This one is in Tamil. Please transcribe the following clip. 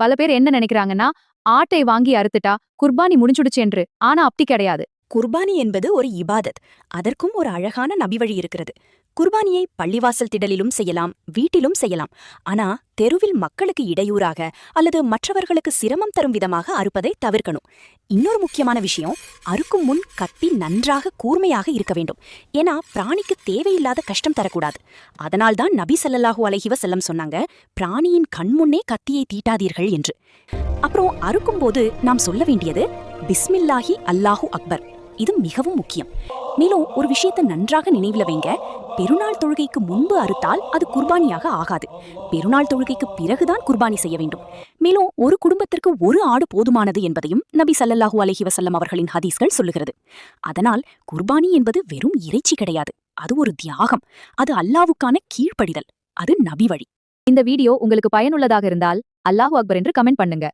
பல பேர் என்ன நினைக்கிறாங்கன்னா, ஆட்டை வாங்கி அறுத்துட்டா குர்பானி முடிஞ்சுடுச்சு என்று. ஆனா அப்படி கிடையாது. குர்பானி என்பது ஒரு இபாதத். அதற்கும் ஒரு அழகான நபிவழி இருக்கிறது. குர்பானியை பள்ளிவாசல் திடலிலும் செய்யலாம், வீட்டிலும் செய்யலாம். ஆனா தெருவில் மக்களுக்கு இடையூறாக அல்லது மற்றவர்களுக்கு சிரமம் தரும் விதமாக அறுப்பதை தவிர்க்கணும். இன்னொரு முக்கியமான விஷயம், அறுக்கும் முன் கத்தி நன்றாக கூர்மையாக இருக்க வேண்டும். ஏன்னா பிராணிக்கு தேவையில்லாத கஷ்டம் தரக்கூடாது. அதனால்தான் நபி ஸல்லல்லாஹு அலைஹி வஸல்லம் சொன்னாங்க, பிராணியின் கண்முன்னே கத்தியை தீட்டாதீர்கள் என்று. அப்புறம் அறுக்கும்போது நாம் சொல்ல வேண்டியது பிஸ்மில்லாஹி அல்லாஹு அக்பர். இது மிகவும் முக்கியம். மேலும் ஒரு விஷயத்தை நன்றாக நினைவில் வைங்க, பெருநாள் தொழுகைக்கு முன்பு அறுத்தால் அது குர்பானியாக ஆகாது. பெருநாள் தொழுகைக்கு பிறகுதான் குர்பானி செய்ய வேண்டும். மேலும் ஒரு குடும்பத்திற்கு ஒரு ஆடு போதுமானது என்பதையும் நபி ஸல்லல்லாஹு அலைஹி வஸல்லம் அவர்களின் ஹதீஸ்கள் சொல்லுகிறது. அதனால் குர்பானி என்பது வெறும் இறைச்சி கிடையாது, அது ஒரு தியாகம். அது அல்லாஹ்வுக்கான கீழ்ப்படிதல். அது நபி வழி. இந்த வீடியோ உங்களுக்கு பயனுள்ளதாக இருந்தால் அல்லாஹு அக்பர் என்று கமெண்ட் பண்ணுங்க.